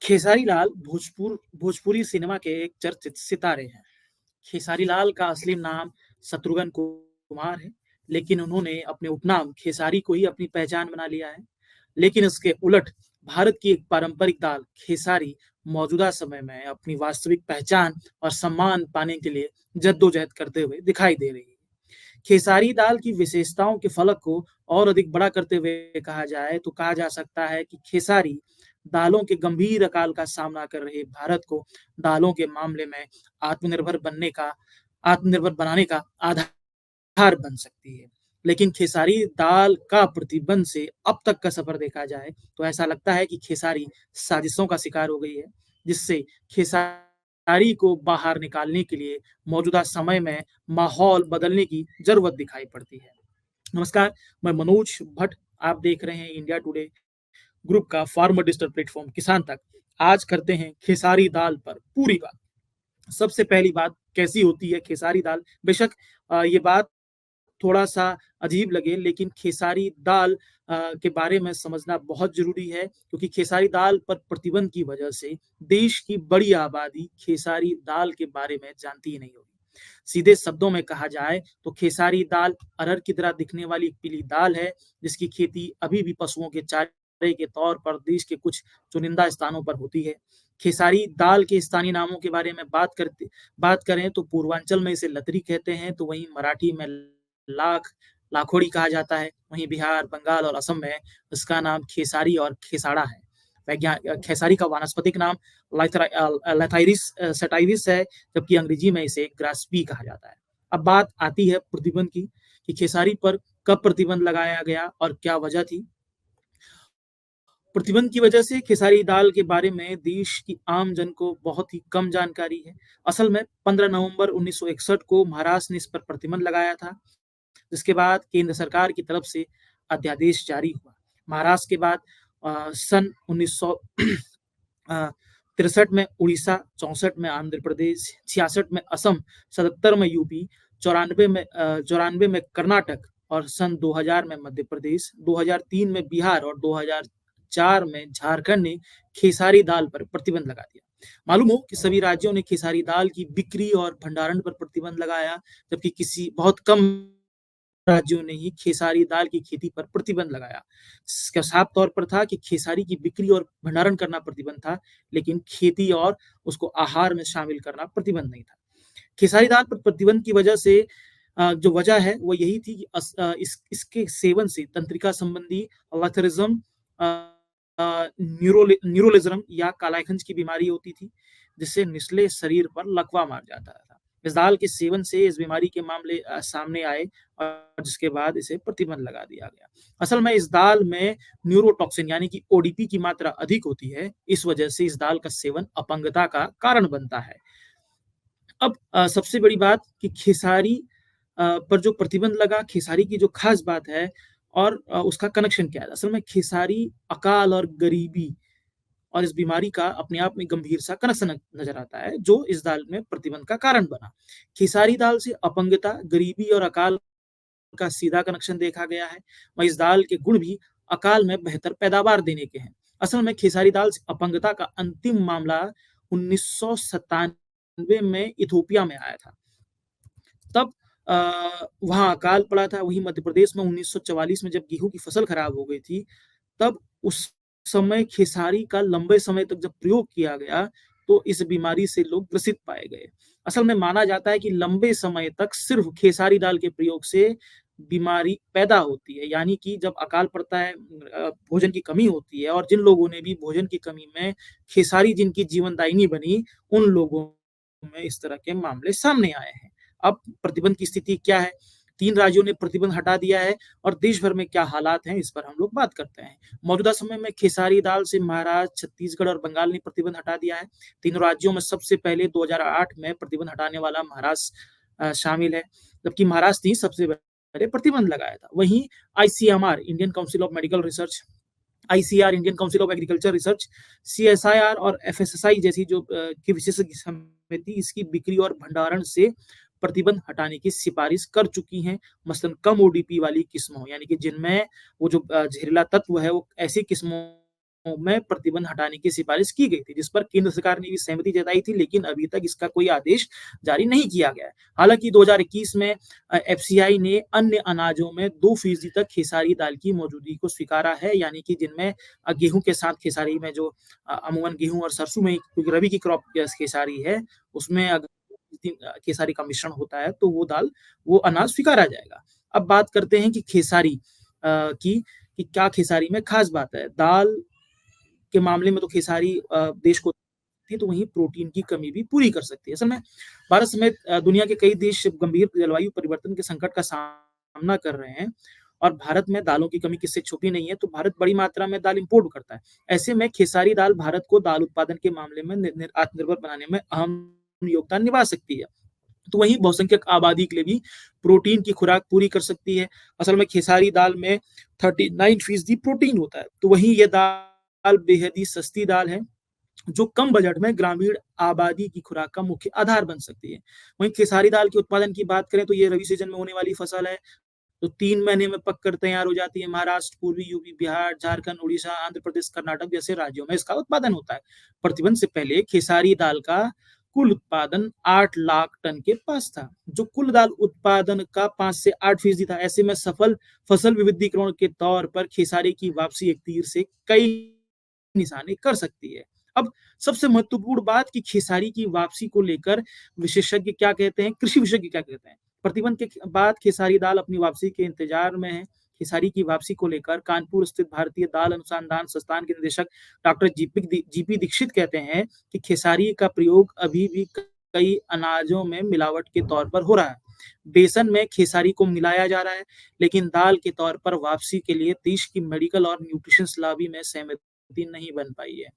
Khesari Lal Bhojpuri cinema के एक चर्चित सितारे हैं। खेसारी लाल का असली नाम शत्रुघ्न कुमार है, लेकिन उन्होंने अपने उपनाम खेसारी को ही अपनी पहचान बना लिया है। लेकिन इसके उलट भारत की एक पारंपरिक दाल खेसारी मौजूदा समय में अपनी वास्तविक पहचान और सम्मान पाने के लिए जद्दोजहद करते हुए दिखाई दे रही है। खेसारी दाल की विशेषताओं के फलक को और अधिक बड़ा करते हुए कहा जाए तो कहा जा सकता है कि खेसारी दालों के गंभीर अकाल का सामना कर रहे भारत को दालों के मामले में आत्मनिर्भर बनने का आत्मनिर्भर बनाने का आधार बन सकती है। लेकिन खेसारी दाल का प्रतिबंध से अब तक का सफर देखा जाए तो ऐसा लगता है कि खेसारी साजिशों का शिकार हो गई है, जिससे खेसारी को बाहर निकालने के लिए मौजूदा समय में माहौल बदलने की जरूरत दिखाई पड़ती है। नमस्कार, मैं मनोज भट्ट। आप देख रहे हैं इंडिया टुडे ग्रुप का फार्मर डिजिटल प्लेटफॉर्म किसान तक। आज करते हैं खेसारी दाल पर पूरी बात। सबसे पहली बात, कैसी होती है खेसारी दाल? बेशक ये बात थोड़ा सा अजीब लगे, लेकिन खेसारी दाल के बारे में समझना बहुत जरूरी है, क्योंकि खेसारी दाल पर प्रतिबंध की वजह से देश की बड़ी आबादी खेसारी दाल के बारे में जानती ही नहीं होगी। सीधे शब्दों में कहा जाए तो खेसारी दाल अरहर की तरह दिखने वाली एक पीली दाल है, जिसकी खेती अभी भी पशुओं के चारे के तौर पर देश के कुछ चुनिंदा स्थानों पर होती है। खेसारी दाल के स्थानीय नामों के बारे में बात करें तो पूर्वांचल में इसे लतरी कहते हैं, तो वहीं मराठी में लाखोड़ी कहा जाता है। वहीं बिहार, बंगाल और असम में इसका नाम खेसारी और खेसाड़ा है। खेसारी का वानस्पतिक नाम लैथाइरिस सटाइविस है, जबकि अंग्रेजी में इसे ग्रास्पी कहा जाता है। अब बात आती है प्रतिबंध की, कि खेसारी पर कब प्रतिबंध लगाया गया और क्या वजह थी। प्रतिबंध की वजह से खेसारी दाल के बारे में देश की आम जन को बहुत ही कम जानकारी है। असल में 15 नवंबर 1961 को महाराष्ट्र ने इस पर प्रतिबंध लगाया था, जिसके बाद केंद्र सरकार की तरफ से अध्यादेश जारी हुआ। महाराष्ट्र के बाद सन 1963 में उड़ीसा, 64 में आंध्र प्रदेश, 66 में असम, 77 में यूपी, 94 में कर्नाटक और सन 2000 में मध्य प्रदेश, 2003 में बिहार और 2004 में झारखंड ने खेसारी दाल पर प्रतिबंध लगा दिया। मालूम हो कि सभी राज्यों ने खेसारी दाल की बिक्री और भंडारण पर प्रतिबंध लगाया, जबकि किसी बहुत कम राज्यों ने ही खेसारी दाल की खेती पर प्रतिबंध लगाया। इसका साफ तौर पर था कि खेसारी की बिक्री और भंडारण करना प्रतिबंध था, लेकिन खेती और उसको आहार में शामिल करना प्रतिबंध नहीं था। खेसारी दाल पर प्रतिबंध की वजह से जो वजह है वो यही थी कि इसके सेवन से तंत्रिका संबंधी लैथरिज्म, न्यूरोलिज्म या कालाखंज की बीमारी होती थी, जिससे निचले शरीर पर लकवा मार जाता था। इस दाल के सेवन से इस बीमारी के मामले सामने आए और जिसके बाद इसे प्रतिबंध लगा दिया गया। असल में इस दाल में न्यूरोटॉक्सिन यानी कि ओडीपी की मात्रा अधिक होती है। इस वजह से इस दाल का सेवन अपंगता का कारण बनता है। अब सबसे बड़ी बात कि खेसारी पर जो प्रतिबंध लगा, खेसारी की जो खास बात है और उसका कनेक्शन क्या है? असल में खेसारी अकाल और गरीबी और इस बीमारी का अपने आप में गंभीर सा कनेक्शन नजर आता है, जो इस दाल में प्रतिबंध का कारण बना। खेसारी दाल से अपंगता, गरीबी और अकाल का सीधा कनेक्शन देखा गया है। वहीं इस दाल के गुण भी अकाल में बेहतर पैदावार देने के हैं। असल में खेसारी दाल से अपंगता का अंतिम मामला 1997 में इथोपिया में आया था। तब वहां अकाल पड़ा था। वहीं मध्य प्रदेश में 1944 में जब गेहूं की फसल खराब हो गई थी, तब उस समय खेसारी का लंबे समय तक जब प्रयोग किया गया तो इस बीमारी से लोग ग्रसित पाए गए। असल में माना जाता है कि लंबे समय तक सिर्फ खेसारी दाल के प्रयोग से बीमारी पैदा होती है, यानी कि जब अकाल पड़ता है, भोजन की कमी होती है, और जिन लोगों ने भी भोजन की कमी में खेसारी जिनकी जीवनदायिनी बनी, उन लोगों में इस तरह के मामले सामने आए हैं। अब प्रतिबंध की स्थिति क्या है? 3 राज्यों ने प्रतिबंध हटा दिया है और देश भर में क्या हालात हैं, इस पर हम लोग बात करते हैं। मौजूदा समय में खेसारी दाल से महाराष्ट्र, छत्तीसगढ़ और बंगाल ने प्रतिबंध हटा दिया है। तीनों राज्यों में सबसे पहले 2008 में प्रतिबंध हटाने वाला महाराष्ट्र शामिल है, जबकि महाराष्ट्र ने सबसे पहले प्रतिबंध लगाया था। वहीं ICMR, Indian council of medical research, ICR, Indian council of agriculture research, CSIR और एफएसएसआई जैसी जो की विशेषज्ञ समिति इसकी बिक्री और भंडारण से प्रतिबंध हटाने की सिफारिश कर चुकी हैं। मसलन कम ओडीपी वाली किस्मों, यानी कि जिनमें वो जो जहरीला तत्व है वो ऐसी किस्मों में प्रतिबंध हटाने की सिफारिश की गई थी, जिस पर केंद्र सरकार ने भी सहमति जताई थी, लेकिन अभी तक इसका कोई आदेश जारी नहीं किया गया है। हालाँकि 2021 में एफसीआई ने अन्य अनाजों में 2% तक खेसारी दाल की मौजूदगी को स्वीकारा है, यानी कि जिनमें गेहूँ के साथ खेसारी में जो अमूमन गेहूँ और सरसों में क्योंकि रबी की क्रॉप खेसारी है, उसमें अगर खेसारी का मिश्रण होता है, तो वो अनाज स्वीकारा जाएगा। अब बात करते हैं कि खेसारी कि क्या खेसारी में खास बात है। दाल के मामले में तो खेसारी देश को थी, तो वहीं प्रोटीन की कमी भी पूरी कर सकती है। असल में भारत समेत दुनिया के कई देश गंभीर जलवायु परिवर्तन के संकट का सामना कर रहे हैं और भारत में दालों की कमी किससे छुपी नहीं है, तो भारत बड़ी मात्रा में दाल इम्पोर्ट करता है। ऐसे में खेसारी दाल भारत को दाल उत्पादन के मामले में आत्मनिर्भर बनाने में अहम योगदान निभा सकती है। तो वहीं बहुसंख्यक आबादी के लिए भी प्रोटीन की खुराक पूरी कर सकती है। असल में खेसारी दाल में 39% प्रोटीन होता है, तो वहीं ये दाल बेहद ही सस्ती दाल है, जो कम बजट में ग्रामीण आबादी की खुराक का मुख्य आधार बन सकती है। वहीं खेसारी दाल के उत्पादन की बात करें तो ये रबी सीजन में होने वाली फसल है, तो 3 महीने में पककर तैयार हो जाती है। महाराष्ट्र, पूर्वी यूपी, बिहार, झारखंड, उड़ीसा, आंध्र प्रदेश, कर्नाटक जैसे राज्यों में इसका उत्पादन होता है। प्रतिबंध से पहले खेसारी दाल का कुल उत्पादन 8 लाख टन के पास था, जो कुल दाल उत्पादन का 5 से 8% था। ऐसे में सफल फसल विविधीकरण के तौर पर खेसारी की वापसी एक तीर से कई निशाने कर सकती है। अब सबसे महत्वपूर्ण बात कि खेसारी की वापसी को लेकर विशेषज्ञ क्या कहते हैं, कृषि विशेषज्ञ क्या कहते हैं। प्रतिबंध के बाद खेसारी दाल अपनी वापसी के इंतजार में है। खेसारी की वापसी को लेकर कानपुर स्थित भारतीय दाल अनुसंधान संस्थान के निदेशक डॉक्टर जीपी दीक्षित कहते हैं कि खेसारी का प्रयोग अभी भी कई अनाजों में मिलावट के तौर पर हो रहा है। बेसन में खेसारी को मिलाया जा रहा है, लेकिन दाल के तौर पर वापसी के लिए देश की मेडिकल और न्यूट्रिशन लॉबी में सहमति नहीं बन पाई है।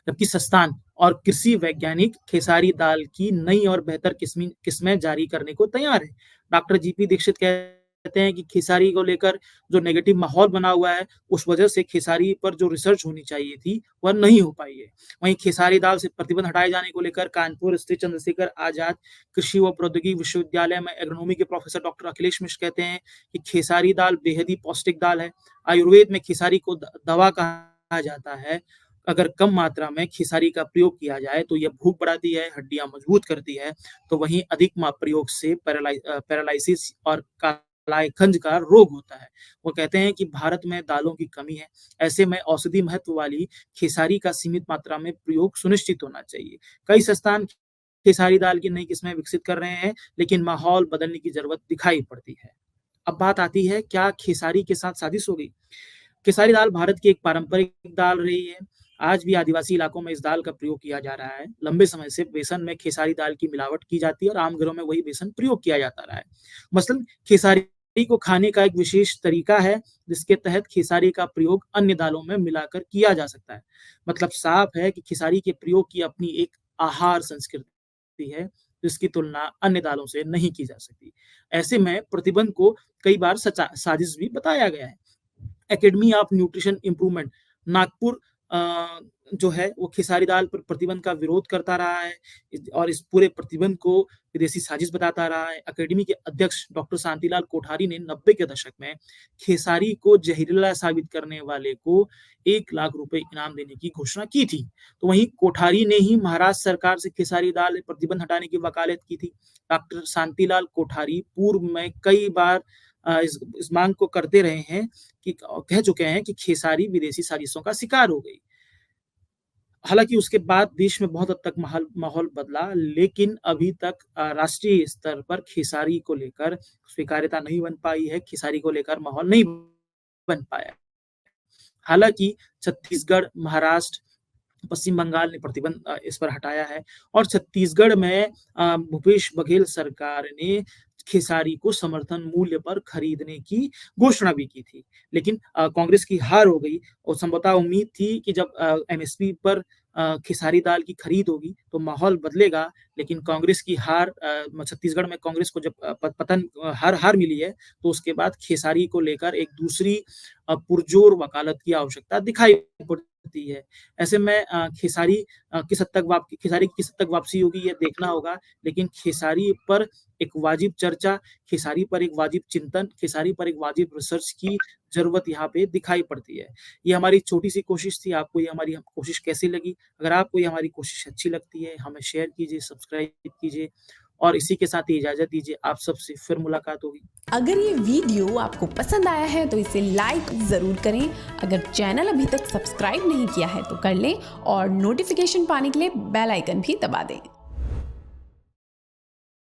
जबकि संस्थान और कृषि वैज्ञानिक खेसारी दाल की नई और बेहतर किस्में जारी करने को तैयार है। डॉक्टर जीपी दीक्षित कहते हैं कि खेसारी को लेकर जो नेगेटिव माहौल बना हुआ है, उस वजह से खेसारी पर जो रिसर्च होनी चाहिए थी, वह नहीं हो पाई है। वहीं खेसारी दाल से प्रतिबंध हटाए जाने को लेकर कानपुर स्थित चंद्रशेखर आजाद कृषि व प्रौद्योगिकी विश्वविद्यालय में एग्रोनॉमी के प्रोफेसर डॉक्टर अखिलेश मिश्र कहते हैं कि खेसारी दाल बेहद ही पौष्टिक दाल है। आयुर्वेद में खेसारी को दवा कहा जाता है। अगर कम मात्रा में खेसारी का प्रयोग किया जाए तो यह भूख बढ़ाती है, हड्डियां मजबूत करती है, तो वहीं अधिक प्रयोग से पैरालिसिस और कालाखंज का रोग होता है। वो कहते हैं कि भारत में दालों की कमी है, ऐसे में औषधि महत्व वाली खेसारी का सीमित मात्रा में प्रयोग सुनिश्चित होना चाहिए। कई संस्थान खेसारी दाल की नई किस्में विकसित कर रहे हैं, लेकिन माहौल बदलने की जरूरत दिखाई पड़ती है। अब बात आती है, क्या खेसारी के साथ साजिश हो गई? खेसारी दाल भारत की एक पारंपरिक दाल रही है। आज भी आदिवासी इलाकों में इस दाल का प्रयोग किया जा रहा है। लंबे समय से बेसन में खेसारी दाल की मिलावट की जाती है और आम घरों में वही बेसन प्रयोग किया जाता रहा है। मसलन खेसारी को खाने का एक विशेष तरीका है, जिसके तहत खेसारी का प्रयोग अन्य दालों में मिलाकर किया जा सकता है। मतलब साफ है कि खेसारी के प्रयोग की अपनी एक आहार संस्कृति है, जिसकी तुलना अन्य दालों से नहीं की जा सकती। ऐसे में प्रतिबंध को कई बार साजिश भी बताया गया है। Academy of nutrition improvement Nagpur जो है वो खेसारी दाल पर प्रतिबंध का विरोध करता रहा है और इस पूरे प्रतिबंध को विदेशी साजिश बताता रहा है। अकेडमी के अध्यक्ष डॉक्टर शांतिलाल कोठारी ने 90 के दशक में खेसारी को जहरीला साबित करने वाले को 1 लाख रुपए इनाम देने की घोषणा की थी। तो वहीं कोठारी ने ही महाराष्ट्र सरकार से खेसारी दाल प्रतिबंध हटाने की वकालत की थी। डॉक्टर शांतिलाल कोठारी पूर्व में कई बार इस मांग को करते रहे हैं कि कह चुके हैं कि खेसारी विदेशी साजिशों का शिकार हो गई। हालांकि उसके बाद देश में बहुत हद तक माहौल बदला, लेकिन अभी तक राष्ट्रीय स्तर पर खेसारी को लेकर स्वीकार्यता नहीं बन पाई है, खेसारी को लेकर माहौल नहीं बन पाया। हालांकि छत्तीसगढ़, महाराष्ट्र, पश्चिम बंगाल ने प्रतिबंध इस पर हटाया है और छत्तीसगढ़ में भूपेश बघेल सरकार ने खेसारी को समर्थन मूल्य पर खरीदने की घोषणा भी की थी, लेकिन कांग्रेस की हार हो गई और संभवतः उम्मीद थी कि जब एमएसपी पर खेसारी दाल की खरीद होगी तो माहौल बदलेगा, लेकिन कांग्रेस की हार छत्तीसगढ़ में कांग्रेस को जब पतन हार मिली है, तो उसके बाद खेसारी को लेकर एक दूसरी पुरजोर वकालत की आवश्यकता दिखाई पड़ती दी है। ऐसे में खेसारी खेसारी की किस हद तक वापसी होगी ये देखना होगा, लेकिन खेसारी पर एक वाजिब चर्चा, खेसारी पर एक वाजिब चिंतन, खेसारी पर एक वाजिब रिसर्च की ज़रूरत यहाँ पे दिखाई पड़ती है। ये हमारी छोटी-सी कोशिश थी, आपको ये हमारी कोशिश कैसी लगी? अगर आपको ये हमारी कोशिश अच्छी लगती है, हमें शेयर कीजिए, सब्सक्राइब कीजिए और इसी के साथ ही इजाज़त दीजिए। आप सबसे फिर मुलाकात होगी। अगर ये वीडियो आपको पसंद आया है तो इसे लाइक ज़रूर करें। अगर चैनल अभी तक सब्सक्राइब नहीं किया है तो कर लें और नोटिफिकेशन पाने के लिए बेल आइकन भी दबा दें।